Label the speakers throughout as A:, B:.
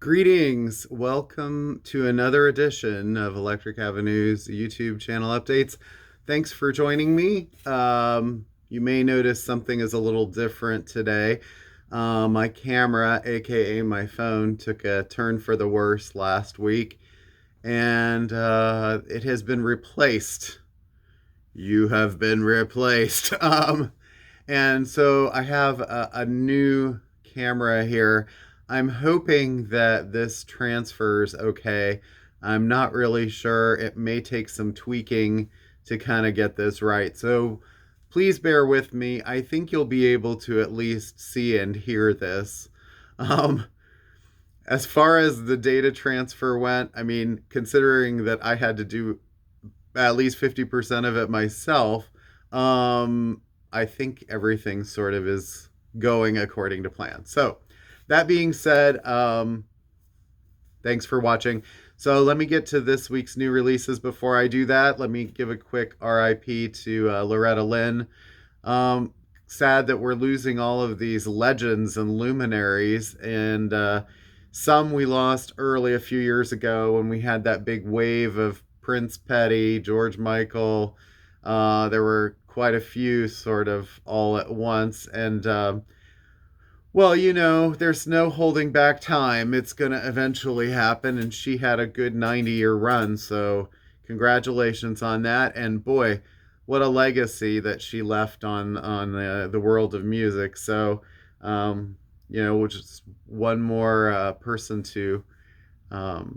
A: Greetings. Welcome to another edition of Electric Avenue's YouTube channel updates. Thanks for joining me. You may notice something is a little different today. My camera, aka my phone, took a turn for the worse last week, and it has been replaced. You have been replaced. And so I have a new camera here. I'm hoping that this transfers okay. I'm not really sure. It may take some tweaking to kind of get this right. So please bear with me. I think you'll be able to at least see and hear this. As far as the data transfer went, I mean, considering that I had to do at least 50% of it myself, I think everything sort of is going according to plan. So that being said, thanks for watching. So let me get to this week's new releases. Before I do that, let me give a quick RIP to Loretta Lynn. Sad that we're losing all of these legends and luminaries, and some we lost early a few years ago when we had that big wave of Prince Petty, George Michael. There were quite a few sort of all at once, and well, you know, there's no holding back time. It's going to eventually happen, and she had a good 90-year run, so congratulations on that. And boy, what a legacy that she left on the world of music. So, you know, which is one more person to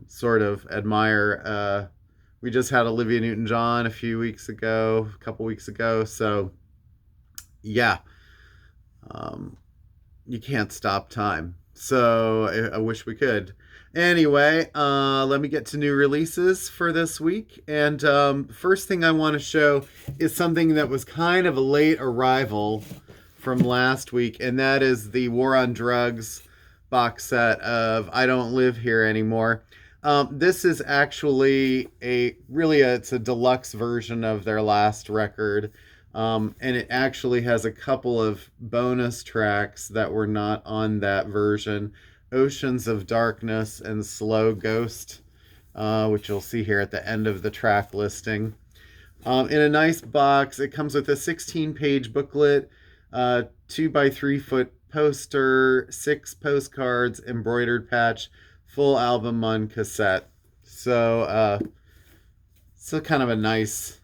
A: sort of admire. We just had Olivia Newton-John a couple weeks ago, so yeah. You can't stop time. So I wish we could. Anyway, let me get to new releases for this week. And first thing I want to show is something that was kind of a late arrival from last week, and that is the War on Drugs box set of I Don't Live Here Anymore. This is actually it's a deluxe version of their last record. And it actually has a couple of bonus tracks that were not on that version. Oceans of Darkness and Slow Ghost, which you'll see here at the end of the track listing. In a nice box, it comes with a 16-page booklet, 2x3 foot poster, 6 postcards, embroidered patch, full album on cassette. So, kind of a nice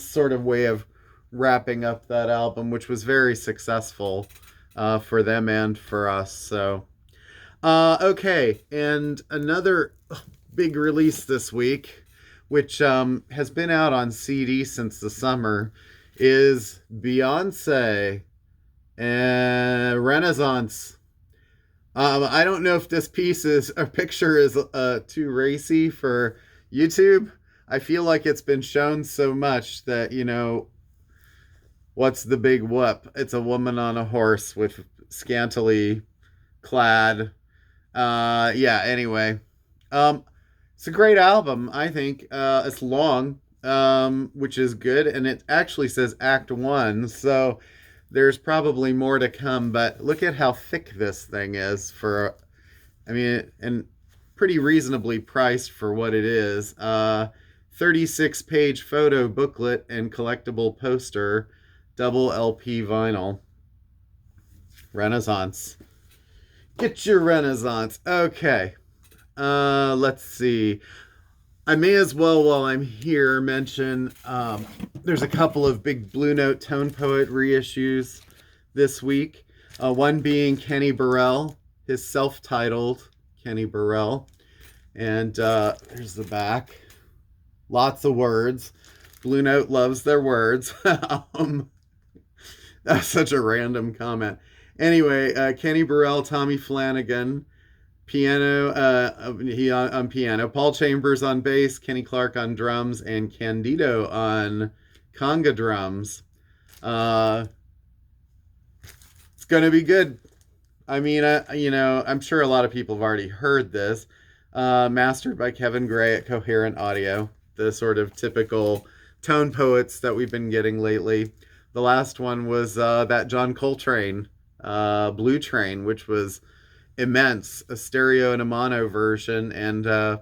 A: sort of way of wrapping up that album, which was very successful for them and for us. So okay, and another big release this week, which has been out on CD since the summer, is Beyonce and Renaissance. I don't know if this picture is too racy for YouTube. I feel like it's been shown so much that, you know, what's the big whoop? It's a woman on a horse with scantily clad. Anyway. It's a great album, I think. It's long, which is good, and it actually says Act 1, so there's probably more to come, but look at how thick this thing is and pretty reasonably priced for what it is. 36-page photo booklet and collectible poster, double LP vinyl. Renaissance. Get your Renaissance. Okay. Let's see. I may as well, while I'm here, mention there's a couple of big Blue Note Tone Poet reissues this week. One being Kenny Burrell, his self-titled Kenny Burrell. And here's the back. Lots of words. Blue Note loves their words. That's such a random comment. Anyway, Kenny Burrell, Tommy Flanagan, piano, on piano, Paul Chambers on bass, Kenny Clark on drums, and Candido on conga drums. It's going to be good. I mean, I'm sure a lot of people have already heard this. Mastered by Kevin Gray at Coherent Audio, the sort of typical tone poets that we've been getting lately. The last one was that John Coltrane, Blue Train, which was immense, a stereo and a mono version. And I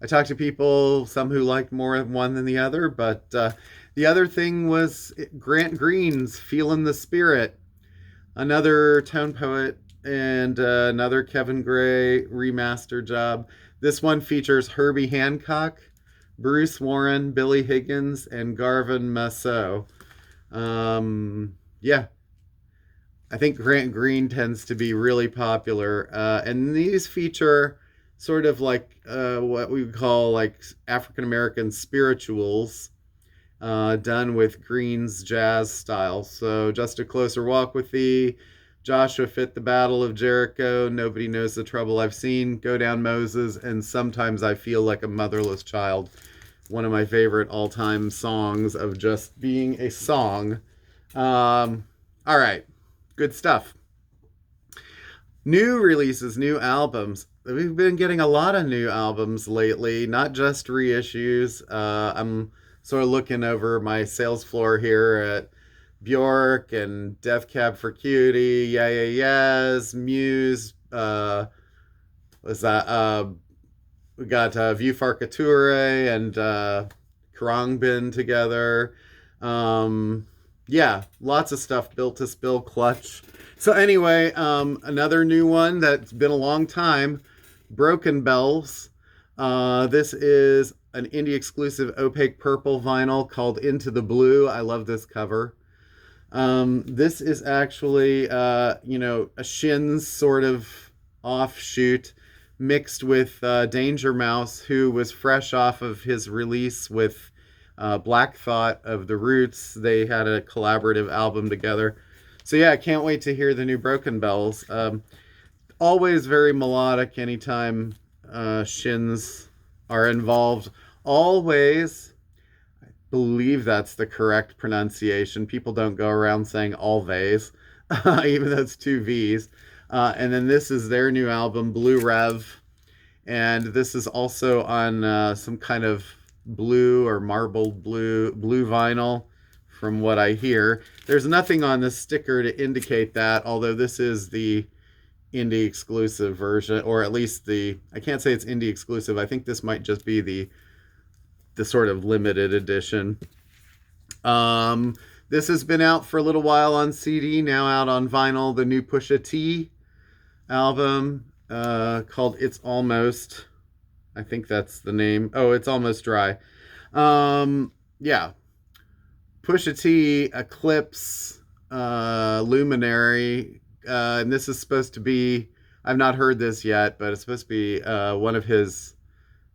A: talked to people, some who liked more one than the other, but the other thing was Grant Green's Feelin' the Spirit, another Tone Poet and another Kevin Gray remaster job. This one features Herbie Hancock, Bruce Warren, Billy Higgins, and Garvin Masseau. Yeah, I think Grant Green tends to be really popular. And these feature sort of like what we would call like African American spirituals, done with Green's jazz style. So Just a Closer Walk with Thee, Joshua Fit the Battle of Jericho, Nobody Knows the Trouble I've Seen, Go Down Moses, and Sometimes I Feel Like a Motherless Child. One of my favorite all-time songs of just being a song. All right, good stuff. New releases, new albums. We've been getting a lot of new albums lately, not just reissues. I'm sort of looking over my sales floor here at Bjork and Death Cab for Cutie, Yeah Yeah Yeahs, Muse, was that, we got View Farcature and Khruangbin together. Yeah, lots of stuff. Built to Spill, Clutch. So anyway, another new one that's been a long time, Broken Bells. This is an indie exclusive opaque purple vinyl called Into the Blue. I love this cover. This is actually, a Shins sort of offshoot mixed with Danger Mouse, who was fresh off of his release with Black Thought of The Roots. They had a collaborative album together. So yeah, I can't wait to hear the new Broken Bells. Always very melodic anytime Shins are involved. Always, I believe that's the correct pronunciation. People don't go around saying always, even though it's two V's. And then this is their new album, Blue Rev. And this is also on some kind of blue or marbled blue vinyl, from what I hear. There's nothing on the sticker to indicate that, although this is the indie exclusive version, or at least I can't say it's indie exclusive. I think this might just be the sort of limited edition. This has been out for a little while on CD, now out on vinyl. The new Pusha T album, called It's Almost, I think that's the name. Oh, It's Almost Dry. Yeah. Pusha T, Eclipse, Luminary, and this is supposed to be, I've not heard this yet, but it's supposed to be one of his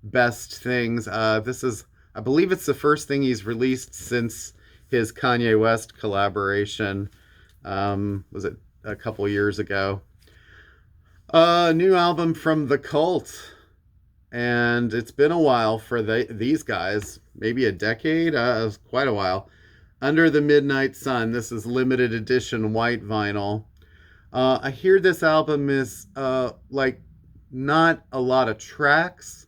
A: best things. This is, I believe it's the first thing he's released since his Kanye West collaboration. Was it a couple years ago? New album from The Cult. And it's been a while for these guys. Maybe a decade? It was quite a while. Under the Midnight Sun. This is limited edition white vinyl. I hear this album is like not a lot of tracks.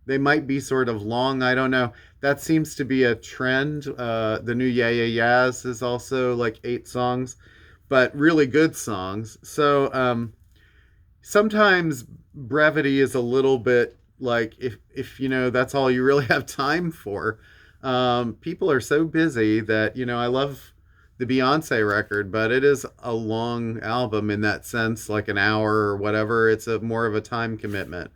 A: They might be sort of long. I don't know. That seems to be a trend. The new Yeah Yeah Yeahs is also like 8 songs, but really good songs. So sometimes brevity is a little bit like, if that's all you really have time for. People are so busy that, I love the Beyonce record, but it is a long album in that sense, like an hour or whatever. It's more of a time commitment.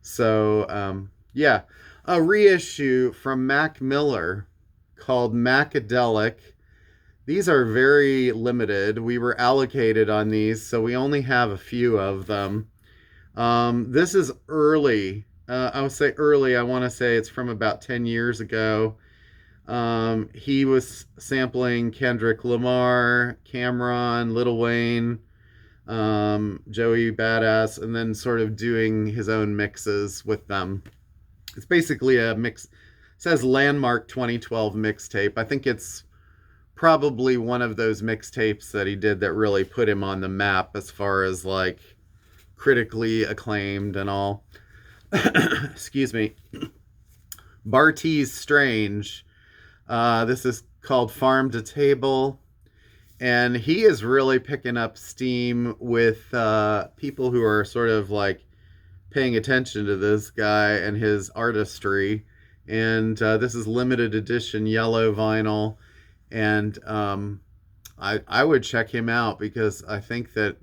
A: So, yeah. A reissue from Mac Miller called Macadelic. These are very limited. We were allocated on these, so we only have a few of them. This is early. I would say early. I want to say it's from about 10 years ago. He was sampling Kendrick Lamar, Cameron, Lil Wayne, Joey Badass, and then sort of doing his own mixes with them. It's basically a mix. It says Landmark 2012 mixtape. I think it's probably one of those mixtapes that he did that really put him on the map as far as like critically acclaimed and all. Excuse me. Bartees Strange. This is called Farm to Table. And he is really picking up steam with people who are sort of like paying attention to this guy and his artistry. And this is limited edition yellow vinyl. And I would check him out because I think that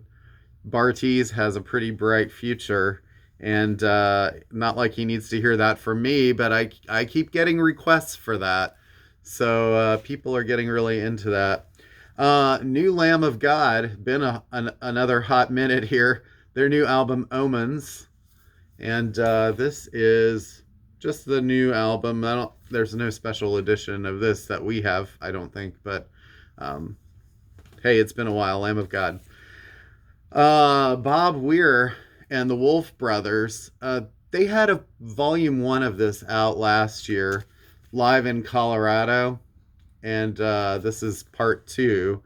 A: Bartees has a pretty bright future. And not like he needs to hear that from me, but I keep getting requests for that. So people are getting really into that. New Lamb of God, been another hot minute here. Their new album, Omens. And this is just the new album. There's no special edition of this that we have, I don't think. But hey, it's been a while. Lamb of God. Bob Weir and the Wolf Brothers. They had a volume 1 of this out last year, live in Colorado. And this is part 2.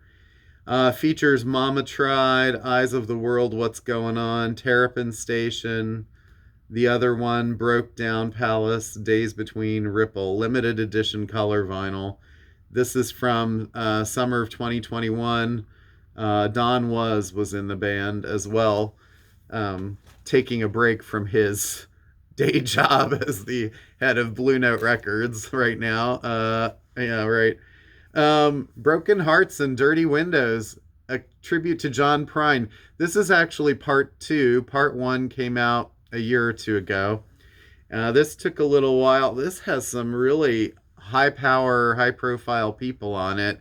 A: Features Mama Tried, Eyes of the World, What's Going On, Terrapin Station. The other one, Broke Down Palace, Days Between, Ripple, limited edition color vinyl. This is from summer of 2021. Don was in the band as well, taking a break from his day job as the head of Blue Note Records right now. Yeah, right. Broken Hearts and Dirty Windows, a tribute to John Prine. This is actually part 2. Part 1 came out a year or two ago. This took a little while. This has some really high power, high profile people on it.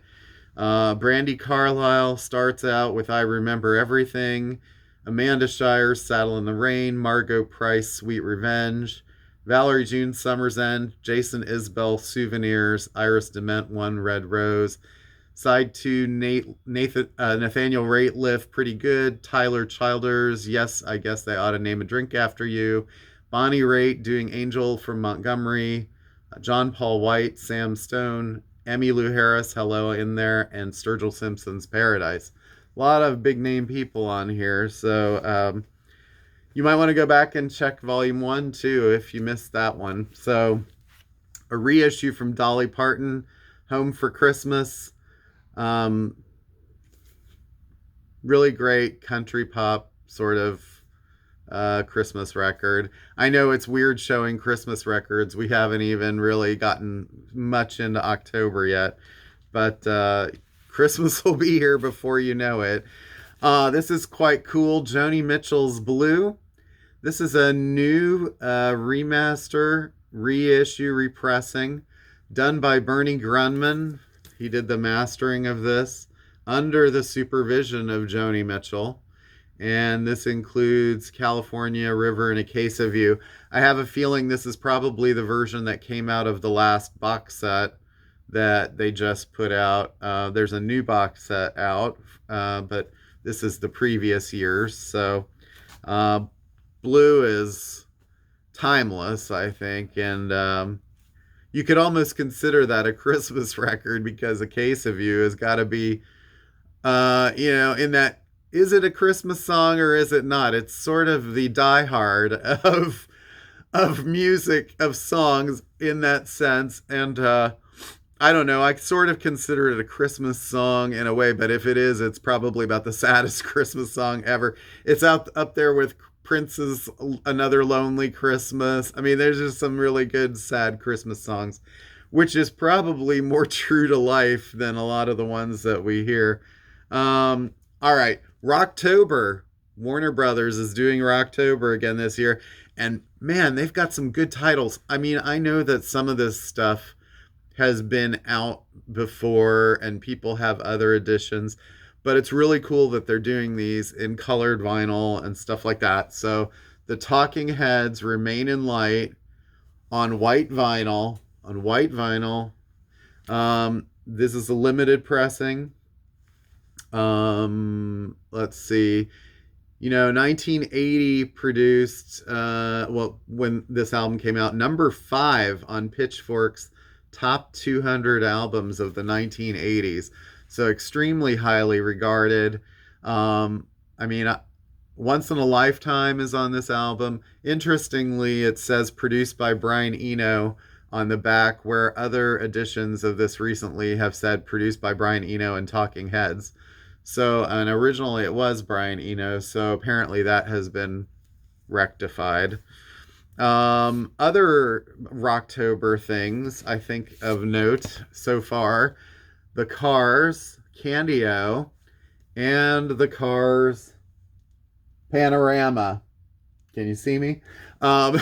A: Brandi Carlile starts out with I Remember Everything. Amanda Shires, Saddle in the Rain. Margot Price, Sweet Revenge. Valerie June, Summer's End. Jason Isbell, Souvenirs. Iris Dement, One Red Rose. Side 2, Nathaniel Rateliff, Pretty Good. Tyler Childers, Yes, I Guess They Ought to Name a Drink After You. Bonnie Raitt doing Angel from Montgomery. John Paul White, Sam Stone. Emmylou Harris, Hello in there. And Sturgill Simpson's Paradise. A lot of big name people on here, so you might want to go back and check volume 1 too if you missed that one. So a reissue from Dolly Parton, Home for Christmas. Really great country pop sort of Christmas record. I know it's weird showing Christmas records. We haven't even really gotten much into October yet, but Christmas will be here before you know it. This is quite cool. Joni Mitchell's Blue. This is a new remaster, reissue, repressing done by Bernie Grunman. He did the mastering of this under the supervision of Joni Mitchell. And this includes California, River, and A Case of You. I have a feeling this is probably the version that came out of the last box set that they just put out. There's a new box set out, but this is the previous year's. So Blue is timeless, I think. And you could almost consider that a Christmas record because A Case of You has got to be, in that, is it a Christmas song or is it not? It's sort of the Die Hard of music, of songs in that sense. And I don't know, I sort of consider it a Christmas song in a way, but if it is, it's probably about the saddest Christmas song ever. It's up there with Prince's Another Lonely Christmas. I mean, there's just some really good sad Christmas songs, which is probably more true to life than a lot of the ones that we hear. All right, Rocktober. Warner Brothers is doing Rocktober again this year. And man, they've got some good titles. I mean, I know that some of this stuff has been out before and people have other editions, but it's really cool that they're doing these in colored vinyl and stuff like that. So the Talking Heads, Remain in Light on white vinyl. This is a limited pressing. Let's see. 1980 produced, when this album came out, number 5 on Pitchfork's top 200 albums of the 1980s. So extremely highly regarded. Once in a Lifetime is on this album. Interestingly, it says produced by Brian Eno on the back, where other editions of this recently have said produced by Brian Eno and Talking Heads. So, and originally it was Brian Eno, so apparently that has been rectified. Other Rocktober things I think of note so far: the Cars, Candy-O, and the Cars Panorama. Can you see me? Um,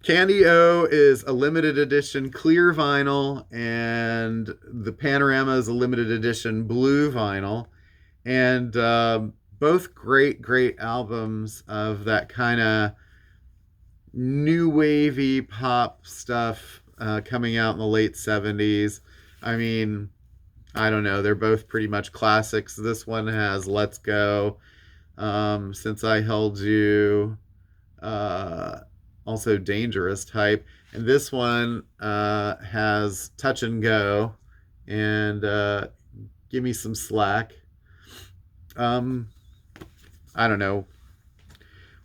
A: Candy-O is a limited edition clear vinyl, and the Panorama is a limited edition blue vinyl. And both great, great albums of that kind of new wavy pop stuff coming out in the late 70s. I mean, I don't know. They're both pretty much classics. This one has Let's Go, Since I Held You, also Dangerous type. And this one has Touch and Go and Give Me Some Slack. I don't know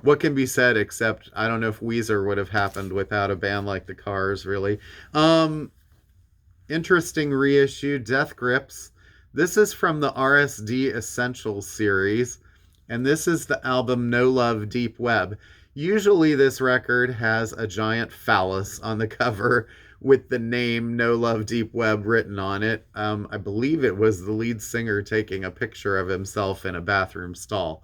A: what can be said, except I don't know if Weezer would have happened without a band like the Cars, really. Interesting reissue, Death Grips. This is from the RSD Essentials series, and this is the album No Love, Deep Web. Usually this record has a giant phallus on the cover with the name No Love, Deep Web written on it. I believe it was the lead singer taking a picture of himself in a bathroom stall.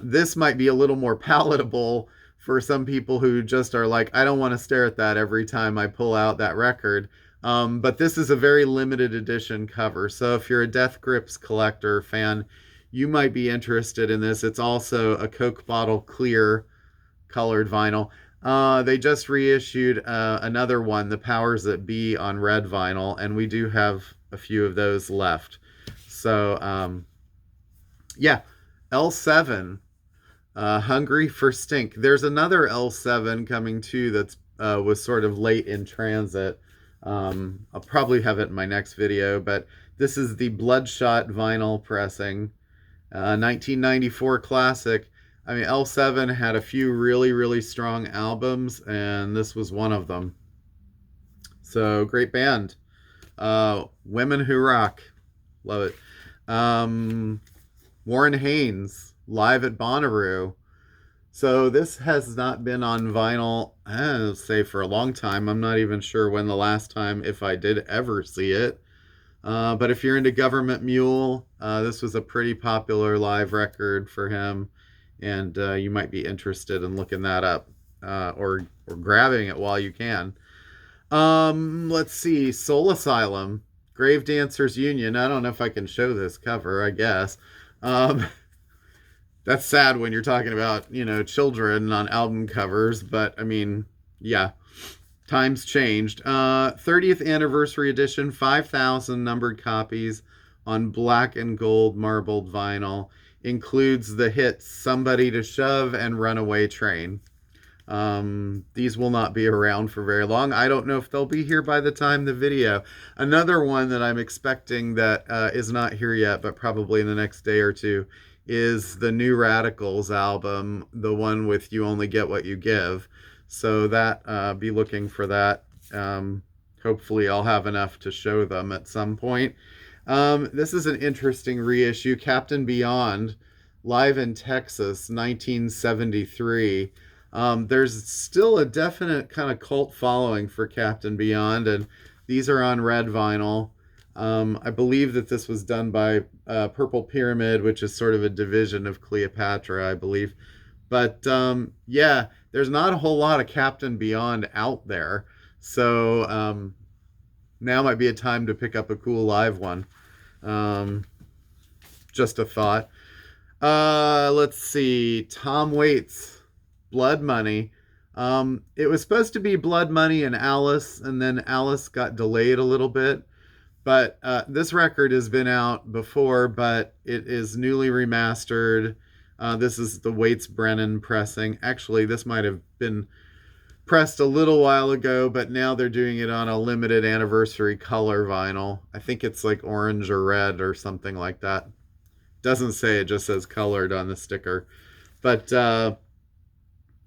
A: This might be a little more palatable for some people who just are like, I don't want to stare at that every time I pull out that record. But this is a very limited edition cover. So if you're a Death Grips collector fan, you might be interested in this. It's also a Coke bottle clear colored vinyl. They just reissued another one, The Powers That Be, on red vinyl, and we do have a few of those left. So, yeah. L7, Hungry for Stink. There's another L7 coming too that's was sort of late in transit. I'll probably have it in my next video, but this is the Bloodshot vinyl pressing, 1994 classic. I mean, L7 had a few really, really strong albums, and this was one of them. So, great band. Women Who Rock. Love it. Warren Haynes, live at Bonnaroo. So this has not been on vinyl, I'll say, for a long time. I'm not even sure when the last time, if I did ever see it. But if you're into Government Mule, this was a pretty popular live record for him. And you might be interested in looking that up or grabbing it while you can. Let's see. Soul Asylum, Grave Dancers Union. I don't know if I can show this cover, I guess. That's sad when you're talking about, children on album covers, but I mean, yeah, times changed. 30th anniversary edition, 5,000 numbered copies on black and gold marbled vinyl. Includes the hits Somebody to Shove and Runaway Train. These will not be around for very long. I don't know if they'll be here by the time the video. Another one that I'm expecting that is not here yet, but probably in the next day or two, is the New Radicals album, the one with You Only Get What You Give. So that, be looking for that. Hopefully I'll have enough to show them at some point. This is an interesting reissue, Captain Beyond, live in Texas, 1973. There's still a definite kind of cult following for Captain Beyond, and these are on red vinyl. I believe that this was done by Purple Pyramid, which is sort of a division of Cleopatra, I believe. But yeah, there's not a whole lot of Captain Beyond out there. So now might be a time to pick up a cool live one. Just a thought. Let's see. Tom Waits, Blood Money. It was supposed to be Blood Money and Alice, and then Alice got delayed a little bit. But this record has been out before, but it is newly remastered. This is the Waits Brennan pressing. Actually, this might have been pressed a little while ago, but now they're doing it on a limited anniversary color vinyl. I think it's like orange or red or something like that. Doesn't say, it just says colored on the sticker. But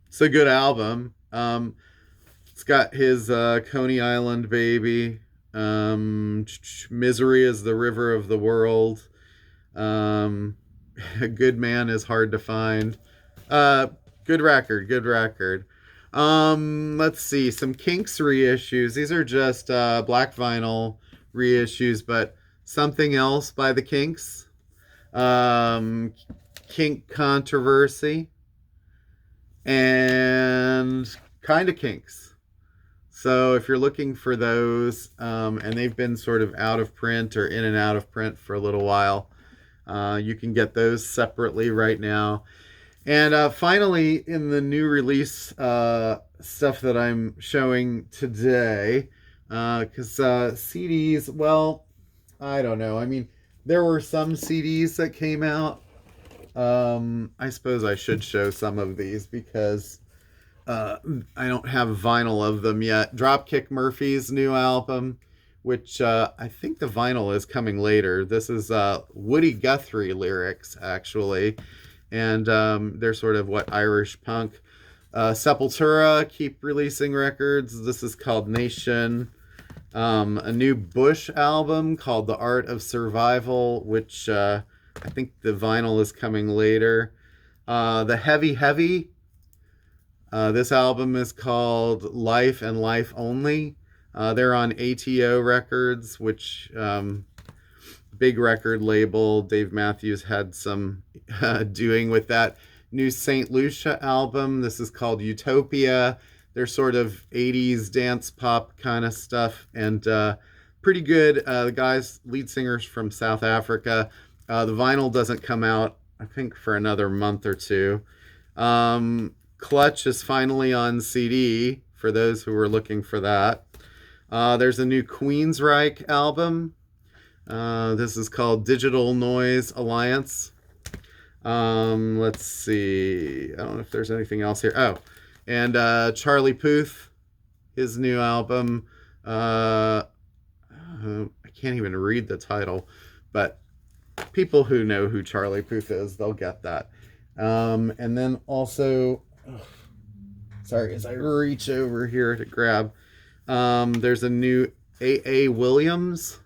A: it's a good album. It's got his Coney Island Baby. Misery is the River of the World. Um, a good man is hard to find. Uh, Good record, good record. Let's see, some Kinks reissues. These are just black vinyl reissues, but Something Else by the Kinks. Um, Kink Controversy, and Kinda Kinks. So if you're looking for those, and they've been sort of out of print or in and out of print for a little while, you can get those separately right now. And finally, in the new release stuff that I'm showing today, because CDs, well, I don't know. I mean, there were some CDs that came out. I suppose I should show some of these because I don't have vinyl of them yet. Dropkick Murphys' new album, which I think the vinyl is coming later. This is Woody Guthrie lyrics, actually. And they're sort of Irish punk. Sepultura keep releasing records. This is called Nation. A new Bush album called The Art of Survival, which I think the vinyl is coming later. The Heavy Heavy. This album is called Life and Life Only. They're on ATO Records, which big record label. Dave Matthews had some doing with that. New St. Lucia album. This is called Utopia. They're sort of 80s dance pop kind of stuff, and pretty good. The guy's lead singer's from South Africa. The vinyl doesn't come out, I think, for another month or two. Clutch is finally on CD for those who were looking for that. There's a new Queen's Reich album. This is called Digital Noise Alliance. Let's see. I don't know if there's anything else here. Oh, and Charlie Puth, his new album. I can't even read the title, but people who know who Charlie Puth is, they'll get that. And then also, sorry, as I reach over here to grab, there's a new A.A. Williams,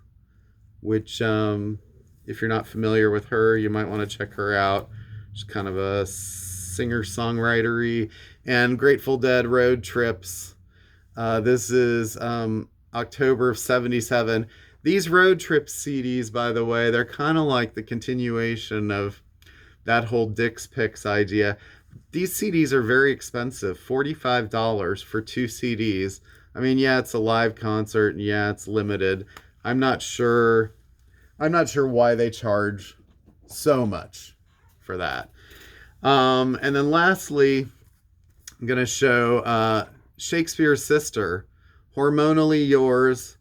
A: which if you're not familiar with her, you might want to check her out. She's kind of a singer-songwriter-y. And Grateful Dead Road Trips. This is October of 77. These Road Trip CDs, by the way, they're kind of like the continuation of that whole Dick's Picks idea. These CDs are very expensive, $45 for 2 CDs. I mean, yeah, it's a live concert, and yeah, it's limited. I'm not sure why they charge so much for that. And then lastly, I'm going to show Shakespeare's Sister, Hormonally Yours.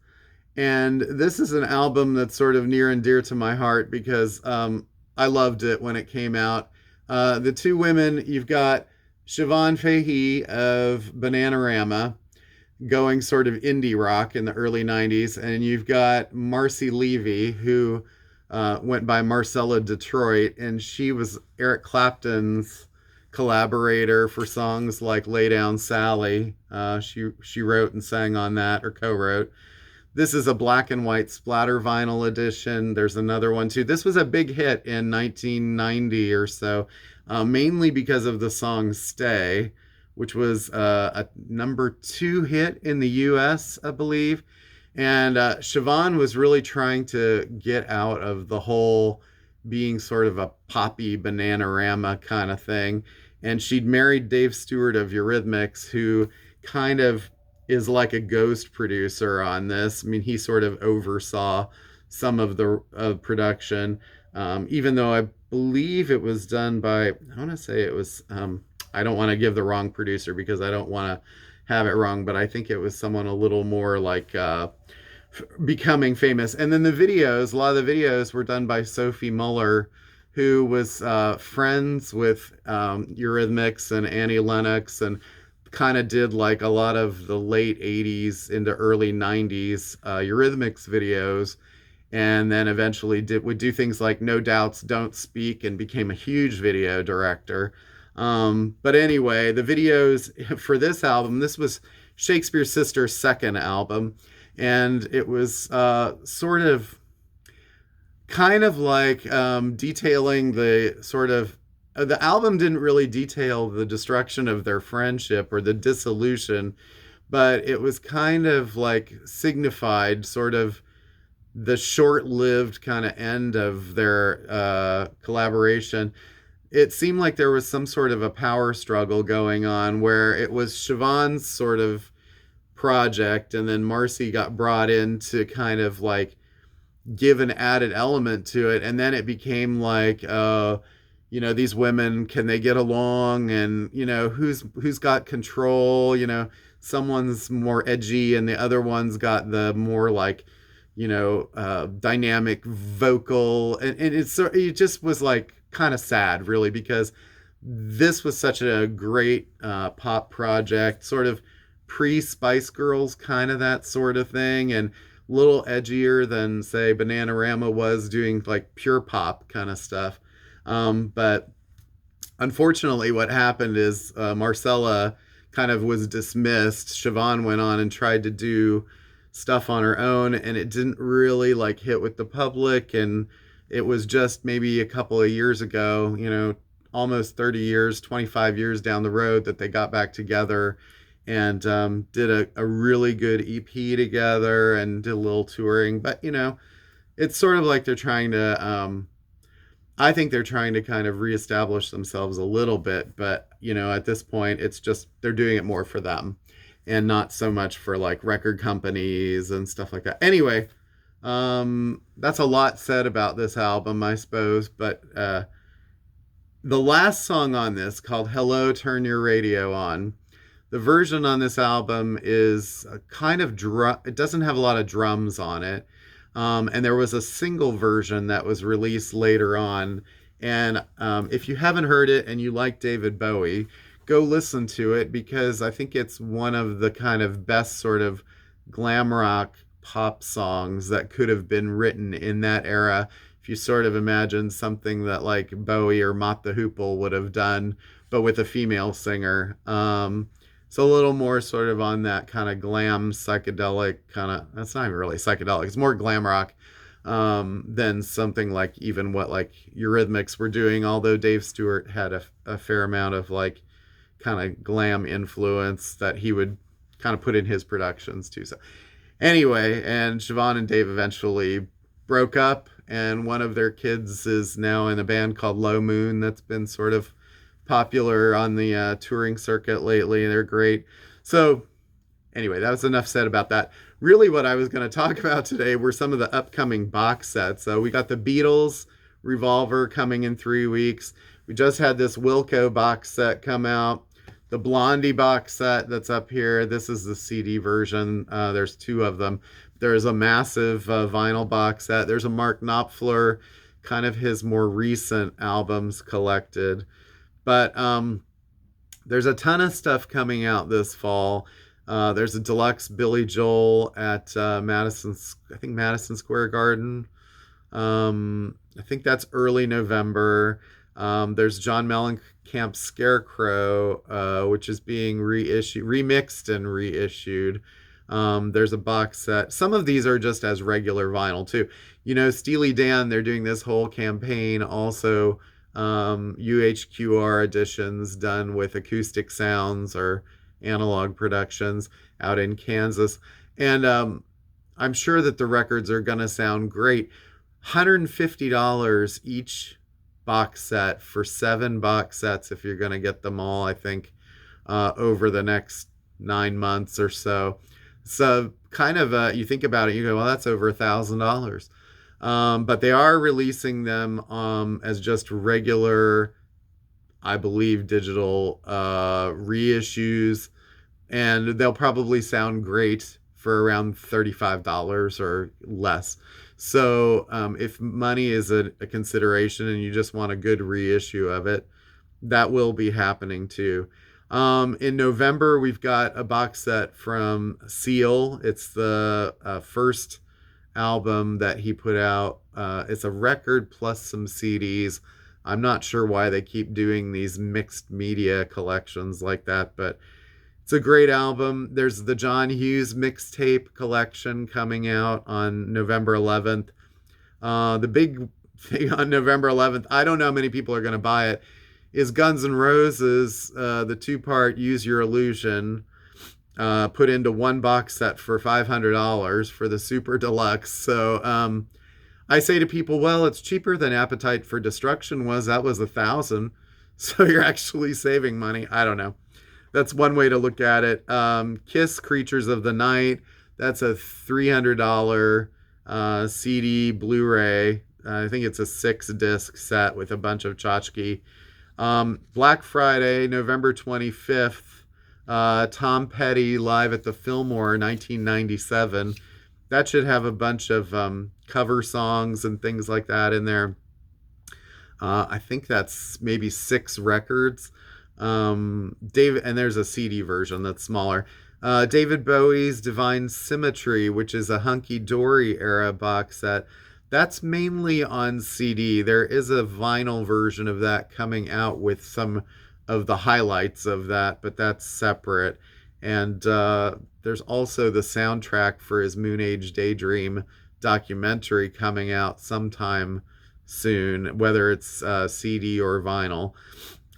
A: And this is an album that's sort of near and dear to my heart because I loved it when it came out. The two women, you've got Siobhan Fahey of Bananarama, going sort of indie rock in the early 90s. And you've got Marcy Levy, who went by Marcella Detroit, and she was Eric Clapton's collaborator for songs like Lay Down Sally. She wrote and sang on that, or co-wrote. This is a black and white splatter vinyl edition. There's another one too. This was a big hit in 1990 or so, mainly because of the song Stay, which was a #2 hit in the US, I believe. And Siobhan was really trying to get out of the whole being sort of a poppy Bananarama kind of thing. And she'd married Dave Stewart of Eurythmics, who kind of is like a ghost producer on this. I mean, he sort of oversaw some of the production, even though I believe it was done by, I want to say it was, I don't want to give the wrong producer because I don't want to have it wrong, but I think it was someone a little more like becoming famous. And then the videos, a lot of the videos were done by Sophie Muller, who was friends with Eurythmics and Annie Lennox, and kind of did like a lot of the late 80s into early 90s Eurythmics videos, and then eventually would do things like No Doubt's Don't Speak and became a huge video director. But anyway, the videos for this album, this was Shakespeare's Sister's second album, and it was sort of kind of like detailing the sort of the album didn't really detail the destruction of their friendship or the dissolution, but it was kind of like signified sort of the short-lived kind of end of their collaboration. It seemed like there was some sort of a power struggle going on where it was Siobhan's sort of project, and then Marcy got brought in to kind of like give an added element to it, and then it became like these women, can they get along, and who's got control, someone's more edgy and the other one's got the more like dynamic vocal, and it just was like kind of sad really, because this was such a great pop project, sort of pre-Spice Girls, kind of that sort of thing, and a little edgier than say Bananarama was doing like pure pop kind of stuff. But unfortunately what happened is Marcella kind of was dismissed. Siobhan went on and tried to do stuff on her own, and it didn't really like hit with the public, and it was just maybe a couple of years ago, almost 30 years, 25 years down the road, that they got back together and did a really good EP together and did a little touring. But it's sort of like they're trying to I think they're trying to kind of reestablish themselves a little bit, but at this point it's just they're doing it more for them and not so much for like record companies and stuff like that. Anyway, that's a lot said about this album, I suppose, but the last song on this, called Hello, Turn Your Radio On, the version on this album is a kind of it doesn't have a lot of drums on it. And there was a single version that was released later on. And if you haven't heard it and you like David Bowie, go listen to it, because I think it's one of the kind of best sort of glam rock pop songs that could have been written in that era. If you sort of imagine something that like Bowie or Mott the Hoople would have done, but with a female singer. It's a little more sort of on that kind of glam psychedelic kind of, that's not even really psychedelic, it's more glam rock than something like even what like Eurythmics were doing, although Dave Stewart had a fair amount of like kind of glam influence that he would kind of put in his productions too. So anyway, and Siobhan and Dave eventually broke up, and one of their kids is now in a band called Low Moon that's been sort of popular on the touring circuit lately. They're great. So anyway, that was enough said about that. Really what I was going to talk about today were some of the upcoming box sets. So we got the Beatles Revolver coming in 3 weeks. We just had this Wilco box set come out. The Blondie box set that's up here, this is the CD version. There's 2 of them. There's a massive vinyl box set. There's a Mark Knopfler, kind of his more recent albums collected. But there's a ton of stuff coming out this fall. There's a deluxe Billy Joel at Madison Square Garden. I think that's early November. There's John Mellencamp's Scarecrow, which is being remixed and reissued. There's a box set. Some of these are just as regular vinyl too. Steely Dan, they're doing this whole campaign also. UHQR editions done with acoustic sounds or analog productions out in Kansas. And I'm sure that the records are going to sound great. $150 each box set for 7 box sets if you're going to get them all, I think, over the next 9 months or so. So kind of, you think about it, you go, well, that's over $1,000. But they are releasing them as just regular, I believe, digital reissues, and they'll probably sound great for around $35 or less. So if money is a consideration and you just want a good reissue of it, that will be happening too. In November, we've got a box set from Seal. It's the first album that he put out. It's a record plus some CDs. I'm not sure why they keep doing these mixed media collections like that, but it's a great album. There's the John Hughes mixtape collection coming out on November 11th. The big thing on November 11th, I don't know how many people are going to buy it, is Guns N' Roses, the two-part Use Your Illusion, put into one box set for $500 for the Super Deluxe. So I say to people, well, it's cheaper than Appetite for Destruction was. That was $1,000. So you're actually saving money. I don't know. That's one way to look at it. Kiss Creatures of the Night. That's a $300 CD Blu-ray. I think it's a 6-disc set with a bunch of tchotchke. Black Friday, November 25th. Tom Petty live at the Fillmore, 1997. That should have a bunch of cover songs and things like that in there. I think that's maybe 6 records. David, and there's a CD version that's smaller. David Bowie's Divine Symmetry, which is a Hunky Dory era box set. That's mainly on CD. There is a vinyl version of that coming out with some of the highlights of that, but that's separate. And there's also the soundtrack for his Moon Age Daydream documentary coming out sometime soon, whether it's CD or vinyl.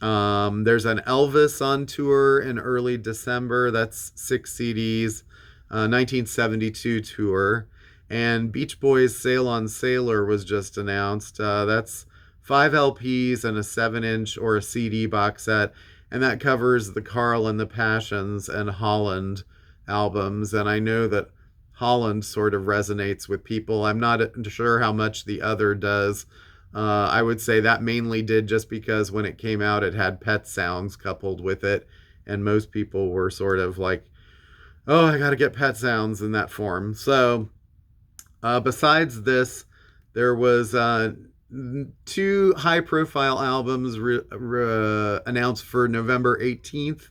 A: There's an Elvis on tour in early December. That's 6 CDs, 1972 tour. And Beach Boys' Sail on Sailor was just announced. That's 5 LPs and a 7-inch or a CD box set. And that covers the Carl and the Passions and Holland albums. And I know that Holland sort of resonates with people. I'm not sure how much the other does. I would say that mainly did just because when it came out, it had Pet Sounds coupled with it. And most people were sort of like, oh, I got to get Pet Sounds in that form. So besides this, there was 2 high-profile albums announced for November 18th.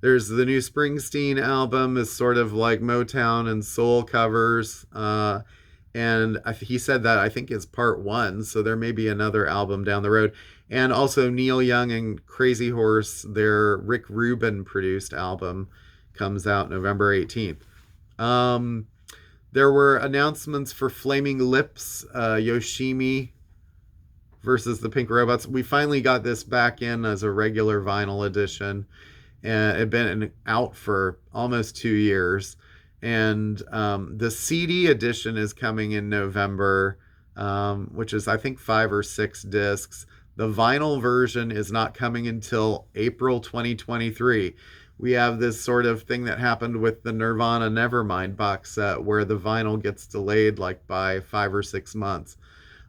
A: There's the new Springsteen album, is sort of like Motown and soul covers. And he said that I think is part 1, so there may be another album down the road. And also Neil Young and Crazy Horse, their Rick Rubin produced album, comes out November 18th. There were announcements for Flaming Lips, Yoshimi versus the Pink Robots. We finally got this back in as a regular vinyl edition. And it had been out for almost 2 years. And the CD edition is coming in November, which is, I think, 5 or 6 discs. The vinyl version is not coming until April 2023. We have this sort of thing that happened with the Nirvana Nevermind box set where the vinyl gets delayed like by 5 or 6 months.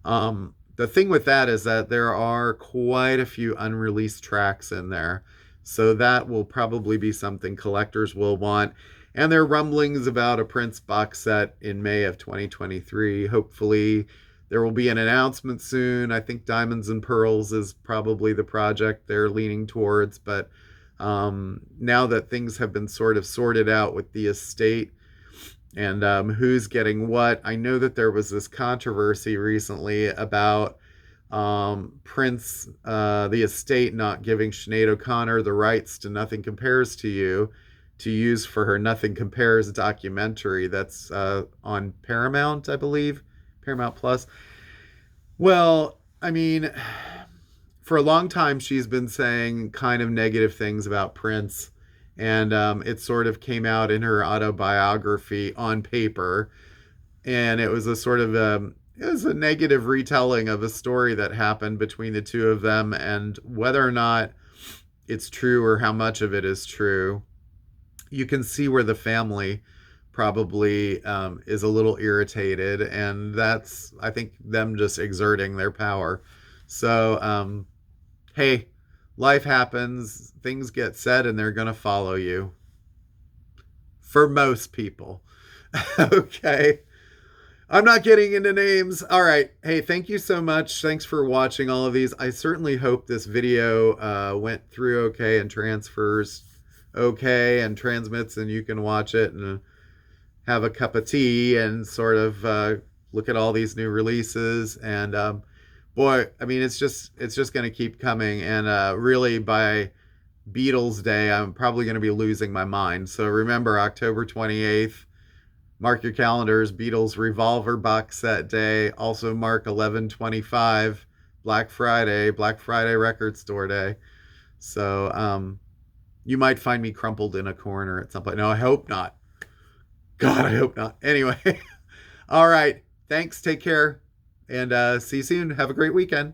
A: The thing with that is that there are quite a few unreleased tracks in there. So that will probably be something collectors will want. And there are rumblings about a Prince box set in May of 2023. Hopefully there will be an announcement soon. I think Diamonds and Pearls is probably the project they're leaning towards. But now that things have been sort of sorted out with the estate and who's getting what, I know that there was this controversy recently about Prince, the estate not giving Sinead O'Connor the rights to Nothing Compares to You to use for her Nothing Compares documentary that's on Paramount, I believe, Paramount Plus. Well, I mean, for a long time she's been saying kind of negative things about Prince, and it sort of came out in her autobiography on paper, and it was a sort of it was a negative retelling of a story that happened between the two of them, and whether or not it's true or how much of it is true, you can see where the family probably is a little irritated, and that's, I think, them just exerting their power. So, hey, life happens, things get said, and they're going to follow you. For most people. Okay. I'm not getting into names. All right. Hey, thank you so much. Thanks for watching all of these. I certainly hope this video went through okay and transfers okay and transmits, and you can watch it and have a cup of tea and sort of look at all these new releases. And boy, I mean, it's just going to keep coming. And really, by Beatles Day, I'm probably going to be losing my mind. So remember, October 28th, Mark your calendars. Beatles Revolver box set day. Also mark 11/25, Black Friday record store day. So you might find me crumpled in a corner at some point. No, I hope not. God, I hope not. Anyway, all right. Thanks. Take care. And see you soon. Have a great weekend.